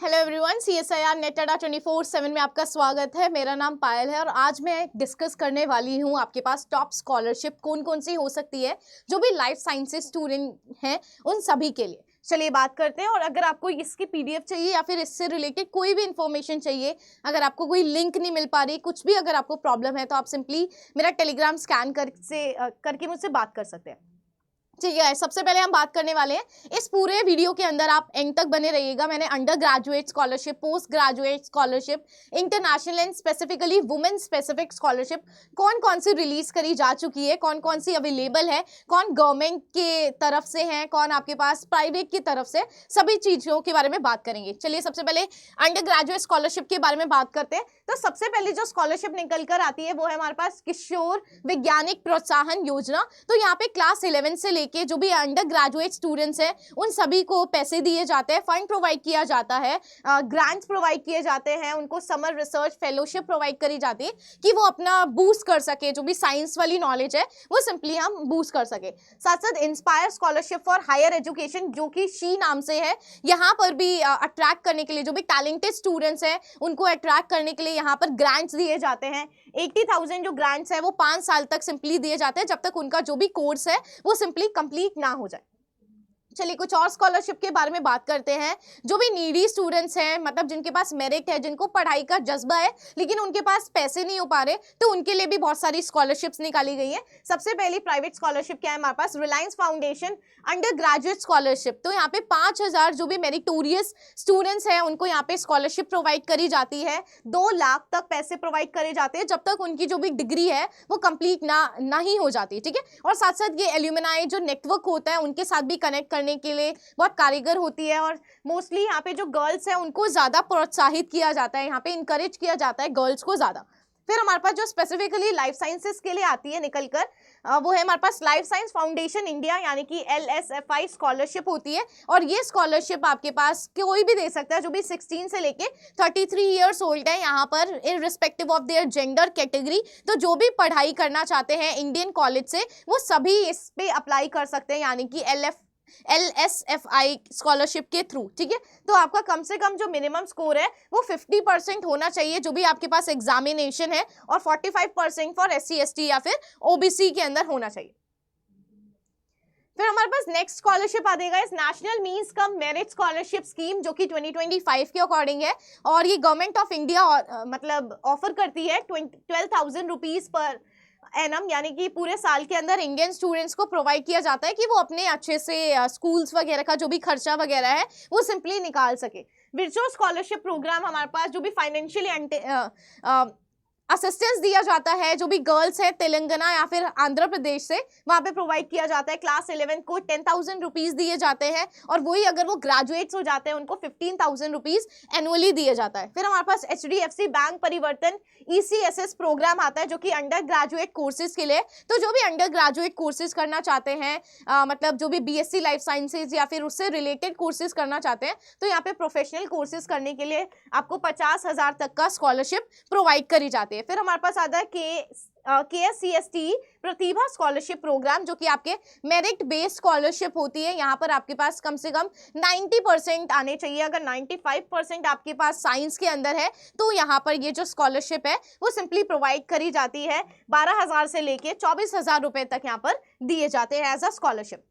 Hello everyone, CSIR net अड्डा 24/7 में आपका स्वागत है। मेरा नाम पायल है और आज मैं डिस्कस करने वाली हूँ आपके पास टॉप स्कॉलरशिप कौन कौन सी हो सकती है जो भी लाइफ साइंसेज स्टूडेंट हैं उन सभी के लिए। चलिए बात करते हैं। और अगर आपको इसकी PDF चाहिए या फिर इससे रिलेटेड कोई भी इंफॉर्मेशन चाहिए, अगर आपको कोई लिंक नहीं मिल पा रही, कुछ भी अगर आपको प्रॉब्लम है, तो आप सिंपली मेरा टेलीग्राम स्कैन करके मुझसे बात कर सकते हैं। ठीक है, सबसे पहले हम बात करने वाले हैं इस पूरे वीडियो के अंदर, आप एंड तक बने रहिएगा। मैंने under graduate scholarship, post graduate scholarship, international and specifically women specific scholarship कौन कौन सी रिलीज करी जा चुकी है, कौन कौन सी अवेलेबल है, कौन गवर्नमेंट के तरफ से है, कौन आपके पास प्राइवेट की तरफ से, सभी चीजों के बारे में बात करेंगे। चलिए सबसे पहले अंडर ग्रेजुएट स्कॉलरशिप के बारे में बात करते हैं। तो सबसे पहले जो स्कॉलरशिप निकल कर आती है वो है हमारे पास किशोर वैज्ञानिक प्रोत्साहन योजना। तो यहाँ पे क्लास 11 से लेके जो भी अंडर ग्रेजुएट स्टूडेंट्स हैं उन सभी को पैसे दिए जाते हैं, फंड प्रोवाइड किया जाता है, ग्रांट्स प्रोवाइड किए जाते हैं, उनको समर रिसर्च फेलोशिप प्रोवाइड करी जाती है कि वो अपना बूस्ट कर सके, जो भी साइंस वाली नॉलेज है वो सिंपली हम बूस्ट कर सके। साथ साथ inspire scholarship for higher education जो कि शी नाम से है, यहाँ पर भी अट्रैक्ट करने के लिए जो भी टैलेंटेड स्टूडेंट्स हैं उनको अट्रैक्ट करने के लिए यहाँ पर ग्रांट्स दिए जाते हैं। 80,000 जो ग्रांट्स है वो 5 साल तक सिंपली दिए जाते हैं, जब तक उनका जो भी कोर्स है वो सिंपली कंप्लीट ना हो जाए। चलिए कुछ और स्कॉलरशिप के बारे में बात करते हैं। जो भी नीडी स्टूडेंट्स हैं, मतलब जिनके पास मेरिट है, जिनको पढ़ाई का जज्बा है लेकिन उनके पास पैसे नहीं हो पा रहे, तो उनके लिए भी बहुत सारी स्कॉलरशिप्स निकाली गई है। सबसे पहली प्राइवेट स्कॉलरशिप क्या है हमारे पास, Reliance foundation undergraduate scholarship. तो यहाँ पे 5,000 जो भी मेरिटोरियस स्टूडेंट्स हैं उनको यहाँ पे स्कॉलरशिप प्रोवाइड करी जाती है। 2 लाख तक पैसे प्रोवाइड करे जाते हैं जब तक उनकी जो भी डिग्री है वो कंप्लीट ना ही हो जाती है। ठीक है, और साथ साथ ये एल्यूमिनाई जो नेटवर्क होता है उनके साथ भी कनेक्ट करने के लिए बहुत कारगर होती है। और मोस्टली यहाँ पे जो गर्ल्स है उनको ज्यादा प्रोत्साहित किया जाता है, यहाँ पे इंकरेज किया जाता है गर्ल्स को ज्यादा। फिर हमारे पास जो स्पेसिफिकली लाइफ साइंसेस के लिए आती है निकलकर, वो है हमारे पास लाइफ साइंस फाउंडेशन इंडिया यानी कि LSFI स्कॉलरशिप होती है। और ये स्कॉलरशिप आपके पास कोई भी दे सकता है जो भी 16 से लेके 33 ईयर्स ओल्ड है, यहाँ पर irrespective of their gender category. तो जो भी पढ़ाई करना चाहते हैं इंडियन कॉलेज से वो सभी इस पे अप्लाई कर सकते हैं, यानी कि LSFI स्कॉलरशिप के थ्रू। ठीक है, तो आपका कम से कम जो मिनिमम स्कोर है वो 50% होना चाहिए जो भी आपके पास एग्जामिनेशन है, और 45% फॉर SC ST या फिर OBC के अंदर होना चाहिए। फिर हमारे पास नेक्स्ट स्कॉलरशिप आ जाएगा इस national means cum merit scholarship scheme, जो कि 2025 के अकॉर्डिंग है। और ये गवर्नमेंट ऑफ इंडिया मतलब ऑफर करती है 12,000 रुपीज पर एनम, यानी कि पूरे साल के अंदर इंडियन स्टूडेंट्स को प्रोवाइड किया जाता है कि वो अपने अच्छे से स्कूल्स वगैरह का जो भी खर्चा वगैरह है वो सिंपली निकाल सके। विर्चुअल स्कॉलरशिप प्रोग्राम हमारे पास जो भी फाइनेंशियली असिस्टेंस दिया जाता है, जो भी गर्ल्स है तेलंगाना या फिर आंध्र प्रदेश से, वहाँ पे प्रोवाइड किया जाता है। क्लास 11 को 10,000 रुपीज दिए जाते हैं, और वही अगर वो ग्रेजुएट्स हो जाते हैं उनको 15,000 रुपीज एनुअली दिए जाता है। फिर हमारे पास HDFC बैंक परिवर्तन ECSS प्रोग्राम आता है जो कि अंडर ग्रेजुएट कोर्सेज के लिए। तो जो भी अंडर ग्रेजुएट कोर्सेज करना चाहते हैं, मतलब जो भी BSc लाइफ साइंसेज या फिर उससे रिलेटेड कोर्सेज करना चाहते हैं, तो यहाँ पे प्रोफेशनल कोर्सेज करने के लिए आपको 50,000 तक का स्कॉलरशिप प्रोवाइड करी जाती है। फिर हमारे पास आता है KSCST प्रतिभा स्कॉलरशिप प्रोग्राम, जो कि आपके मेरिट बेस्ड स्कॉलरशिप होती है। यहाँ पर आपके पास कम से कम 90% आने चाहिए। अगर 95% आपके पास साइंस के अंदर है तो यहाँ पर ये जो स्कॉलरशिप है वो सिंपली प्रोवाइड करी जाती है। 12,000 से लेके 24,000 रुपए तक यहाँ पर दिए जाते हैं एज अ स्कॉलरशिप।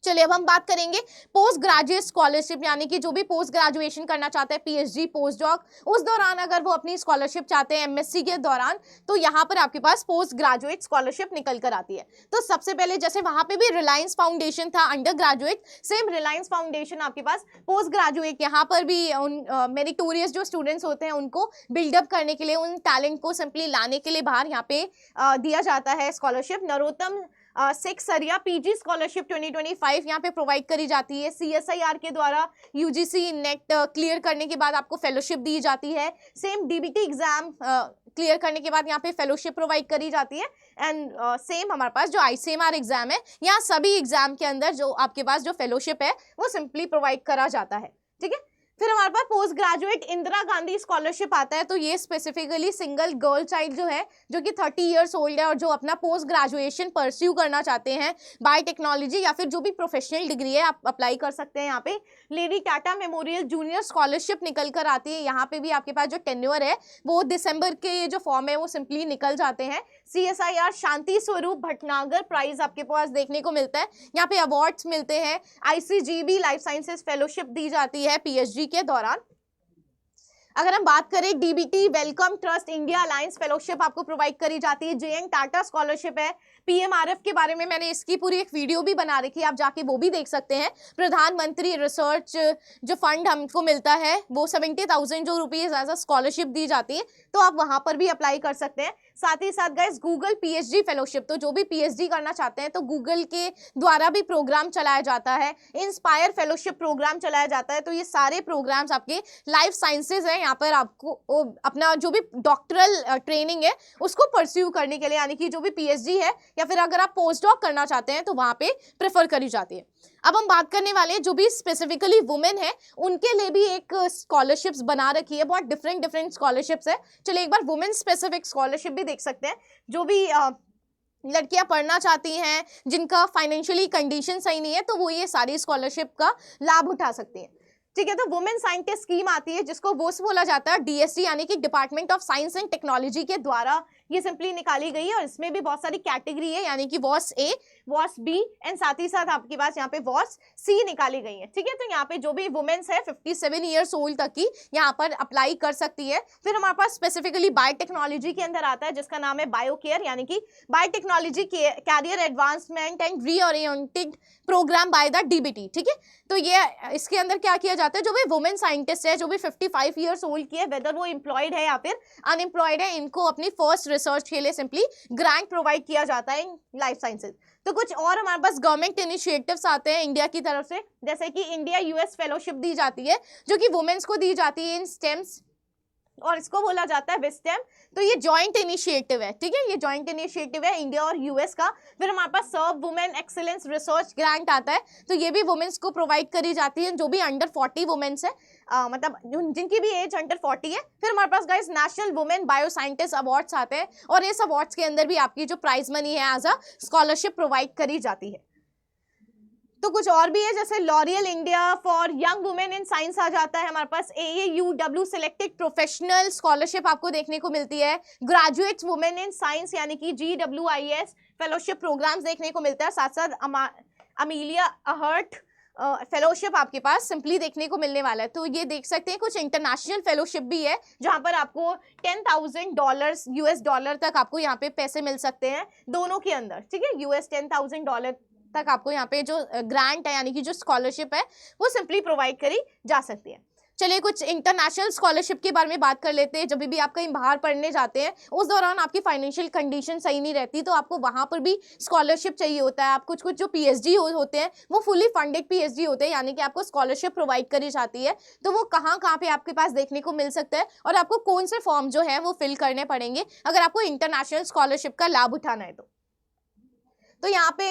चलिए अब हम बात करेंगे पोस्ट ग्रेजुएट स्कॉलरशिप, यानी कि जो भी पोस्ट ग्रेजुएशन करना चाहते हैं, PhD पोस्ट डॉक, उस दौरान अगर वो अपनी स्कॉलरशिप चाहते हैं MSc के दौरान, तो यहाँ पर आपके पास पोस्ट ग्रेजुएट स्कॉलरशिप निकल कर आती है। तो सबसे पहले जैसे वहाँ पे भी रिलायंस फाउंडेशन था under graduate, same Reliance foundation आपके पास पोस्ट ग्रेजुएट, यहाँ पर भी उन मेरिटोरियस जो स्टूडेंट्स होते हैं उनको बिल्डअप करने के लिए, उन टैलेंट को सिंपली लाने के लिए बाहर यहाँ पे दिया जाता है scholarship. Narottam Seksaria PG scholarship 2025 यहाँ पे प्रोवाइड करी जाती है। CSIR के द्वारा UGC नेट क्लियर करने के बाद आपको फेलोशिप दी जाती है। सेम DBT एग्जाम क्लियर करने के बाद यहाँ पे फेलोशिप प्रोवाइड करी जाती है। एंड सेम हमारे पास जो ICMR एग्जाम है, यहाँ सभी एग्जाम के अंदर जो आपके पास जो फेलोशिप है वो सिंपली प्रोवाइड करा जाता है। ठीक है, फिर हमारे पास postgraduate Indira Gandhi scholarship आता है, तो ये स्पेसिफिकली सिंगल गर्ल चाइल्ड जो है, जो कि 30 इयर्स ओल्ड है और जो अपना पोस्ट ग्रेजुएशन परस्यू करना चाहते हैं बाय टेक्नोलॉजी या फिर जो भी प्रोफेशनल डिग्री है, आप अप्लाई कर सकते हैं यहाँ पे। Lady Tata memorial junior scholarship निकल कर आती है, यहाँ पे भी आपके पास जो टेन्योर है वो दिसंबर के ये जो फॉर्म है वो सिंपली निकल जाते हैं। CSIR शांति स्वरूप भटनागर प्राइज आपके पास देखने को मिलता है, यहाँ पे अवार्ड्स मिलते हैं। ICGB लाइफ साइंसेज फेलोशिप दी जाती है PhD के दौरान। अगर हम बात करें DBT Wellcome Trust India alliance fellowship आपको प्रोवाइड करी जाती है। JN टाटा स्कॉलरशिप है। PMRF के बारे में मैंने इसकी पूरी एक वीडियो भी बना रखी है, आप जाके वो भी देख सकते हैं। प्रधानमंत्री रिसर्च जो फंड हमको मिलता है वो 70,000 जो रुपीज एज अ स्कॉलरशिप दी जाती है, तो आप वहां पर भी अप्लाई कर सकते हैं। साथ ही साथ गाइस गूगल PhD फेलोशिप, तो जो भी PhD करना चाहते हैं तो गूगल के द्वारा भी प्रोग्राम चलाया जाता है। इंस्पायर फेलोशिप प्रोग्राम चलाया जाता है। तो ये सारे प्रोग्राम्स आपके लाइफ साइंसेज है, यहाँ पर आपको अपना जो भी डॉक्टरल ट्रेनिंग है उसको परस्यू करने के लिए, यानी कि जो भी PhD है या फिर अगर आप पोस्ट डॉक करना चाहते हैं तो वहां पे प्रेफर करी जाती है। अब हम बात करने वाले जो भी स्पेसिफिकली वुमेन है उनके लिए भी एक स्कॉलरशिप्स बना रखी है, बहुत डिफरेंट स्कॉलरशिप्स है। चलिए एक बार वुमेन स्पेसिफिक स्कॉलरशिप भी देख सकते हैं। जो भी लड़कियां पढ़ना चाहती हैं, जिनका फाइनेंशियली कंडीशन सही नहीं है, तो वो ये सारी स्कॉलरशिप का लाभ उठा सकती हैं। ठीक है, तो वुमेन साइंटिस्ट स्कीम आती है जिसको वोस बोला जाता है, DST यानी कि department of science and technology के द्वारा ये सिंपली निकाली गई है। और इसमें भी बहुत सारी कैटेगरी है, यानी कि वॉस A, वॉस B एंड साथ ही साथ आपके पास यहाँ पे वॉस C निकाली गई है। ठीक है, तो यहाँ पे जो भी वुमेन्स है 57 ईयर्स ओल्ड तक की यहाँ पर अप्लाई कर सकती है। फिर हमारे पास स्पेसिफिकली बायोटेक्नोलॉजी के अंदर आता है जिसका नाम है बायोकेयर, यानी कि biotechnology career advancement and reoriented program by the DBT। ठीक है, तो ये इसके अंदर क्या किया जाता है, जो भी वुमेन साइंटिस्ट है जो भी 55 ईयर्स ओल्ड की है, वेदर वो एम्प्लॉयड है या फिर अनएम्प्लॉयड है, इनको अपनी फर्स्ट रिसर्च के लिए सिंपली ग्रांट प्रोवाइड किया जाता है इन लाइफ साइंसेज। तो कुछ और हमारे पास गवर्नमेंट इनिशिएटिव्स आते हैं इंडिया की तरफ से, जैसे कि इंडिया US फेलोशिप दी जाती है जो कि वुमेन्स को दी जाती है इन स्टेम्स, और इसको बोला जाता है विस्टेम। तो ये जॉइंट इनिशिएटिव है। ठीक है, ये जॉइंट इनिशिएटिव है इंडिया और US का। फिर हमारे पास सर्व वुमेन एक्सीलेंस रिसर्च ग्रांट आता है, तो ये भी वुमेन्स को प्रोवाइड करी जाती है जो भी अंडर 40 वुमेन्स है, मतलब जिनकी भी एज अंडर 40 है। फिर हमारे पास guys national women bio scientist awards आते हैं, और इस अवार्ड्स के अंदर भी आपकी जो प्राइज मनी है एज अ स्कॉलरशिप प्रोवाइड करी जाती है। तो कुछ और भी है, जैसे L'Oreal India for young women in science आ जाता है। हमारे पास AAUW सिलेक्टेड प्रोफेशनल स्कॉलरशिप आपको देखने को मिलती है। ग्रेजुएट वुमेन इन साइंस यानी कि GWIS फेलोशिप प्रोग्राम्स देखने को मिलता है। साथ साथ अमीलिया अहर्ट फेलोशिप आपके पास सिंपली देखने को मिलने वाला है। तो ये देख सकते हैं कुछ इंटरनेशनल फेलोशिप भी है जहां पर आपको $10,000 US तक आपको यहाँ पे पैसे मिल सकते हैं दोनों के अंदर। ठीक है, US $10,000 तक आपको यहाँ पे जो ग्रांट है यानी कि जो स्कॉलरशिप है वो सिंपली प्रोवाइड करी जा सकती है। चलिए कुछ इंटरनेशनल स्कॉलरशिप के बारे में बात कर लेते हैं। जब भी आप कहीं बाहर पढ़ने जाते हैं उस दौरान आपकी फाइनेंशियल कंडीशन सही नहीं रहती, तो आपको वहाँ पर भी स्कॉलरशिप चाहिए होता है। आप कुछ जो PhD होते हैं वो फुली फंडेड PhD होते हैं, यानी कि आपको स्कॉलरशिप प्रोवाइड करी जाती है। तो वो कहाँ पे आपके पास देखने को मिल सकता है और आपको कौन से फॉर्म जो है वो फिल करने पड़ेंगे अगर आपको इंटरनेशनल स्कॉलरशिप का लाभ उठाना है। तो यहाँ पे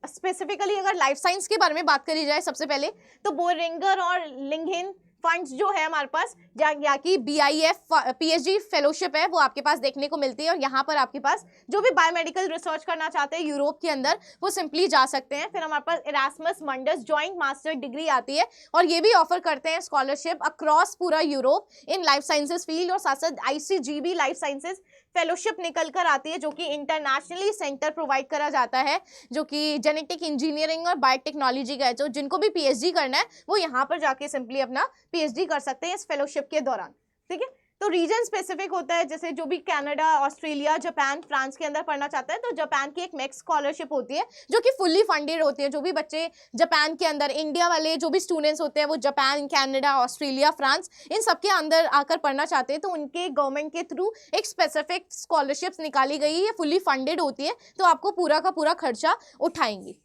स्पेसिफिकली अगर लाइफ साइंस के बारे में बात करी जाए सबसे पहले, तो बोरिंगर और लिंगहिन फंड्स जो है हमारे पास, या कि BIF PhD फेलोशिप है वो आपके पास देखने को मिलती है। और यहाँ पर आपके पास जो भी बायोमेडिकल रिसर्च करना चाहते हैं यूरोप के अंदर वो सिंपली जा सकते हैं। फिर हमारे पास इरास्मस मंडस जॉइंट मास्टर डिग्री आती है और ये भी ऑफर करते हैं स्कॉलरशिप अक्रॉस पूरा Europe in life sciences field. और साथ साथ ICGB लाइफ साइंसेज फेलोशिप निकल कर आती है जो कि इंटरनेशनली सेंटर प्रोवाइड करा जाता है, जो कि जेनेटिक इंजीनियरिंग और बायोटेक्नोलॉजी का है। जो जिनको भी PhD करना है वो यहाँ पर जाके सिंपली अपना PhD कर सकते हैं इस फेलोशिप के दौरान। ठीक है, तो रीजन स्पेसिफिक होता है, जैसे जो भी कनाडा, ऑस्ट्रेलिया, जापान, फ्रांस के अंदर पढ़ना चाहता है तो जापान की एक मैक्स स्कॉलरशिप होती है जो कि फुल्ली फंडेड होती है। जो भी बच्चे जापान के अंदर, इंडिया वाले जो भी स्टूडेंट्स होते हैं वो Japan, Canada, Australia, France in सब के अंदर आकर पढ़ना चाहते हैं तो उनके गवर्नमेंट के थ्रू एक स्पेसिफिक स्कॉलरशिप्स निकाली गई है, फुल्ली फंडेड होती है, तो आपको पूरा का पूरा खर्चा उठाएंगी।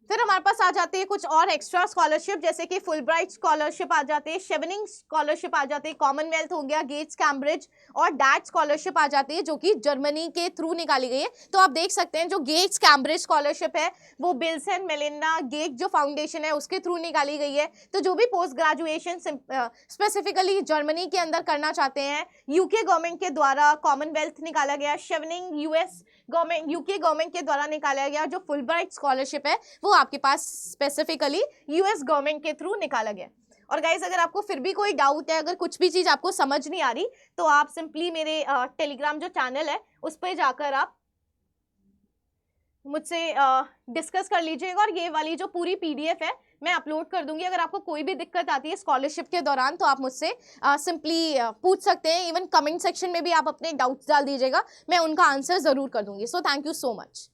फिर हमारे पास आ जाती है कुछ और एक्स्ट्रा स्कॉलरशिप, जैसे कि फुल ब्राइट स्कॉलरशिप आ जाती है, शेवनिंग स्कॉलरशिप आ जाती है, कॉमनवेल्थ हो गया, गेट्स कैम्ब्रिज और डैट स्कॉलरशिप आ जाती है, जो कि जर्मनी के थ्रू निकाली गई है। तो आप देख सकते हैं जो गेट्स कैम्ब्रिज स्कॉलरशिप है वो बिल्स एंड मेलिंडा गेट जो फाउंडेशन है उसके थ्रू निकाली गई है। तो जो भी पोस्ट ग्रेजुएशन स्पेसिफिकली जर्मनी के अंदर करना चाहते हैं, यूके गवर्नमेंट के द्वारा कॉमनवेल्थ निकाला गया, Chevening US government UK government के द्वारा निकाला गया, जो फुल ब्राइट स्कॉलरशिप है वो आपके पास स्पेसिफिकली यूएस गवर्नमेंट के थ्रू निकाला गया। और गाइज अगर आपको फिर भी कोई डाउट है, अगर कुछ भी चीज आपको समझ नहीं आ रही, तो आप सिंपली मेरे टेलीग्राम जो चैनल है उस पर जाकर आप मुझसे डिस्कस कर लीजिएगा, और ये वाली जो पूरी पीडीएफ है मैं अपलोड कर दूंगी। अगर आपको कोई भी दिक्कत आती है स्कॉलरशिप के दौरान तो आप मुझसे सिंपली पूछ सकते हैं। इवन कमेंट सेक्शन में भी आप अपने डाउट्स डाल दीजिएगा, मैं उनका आंसर जरूर कर दूंगी। So thank you so much.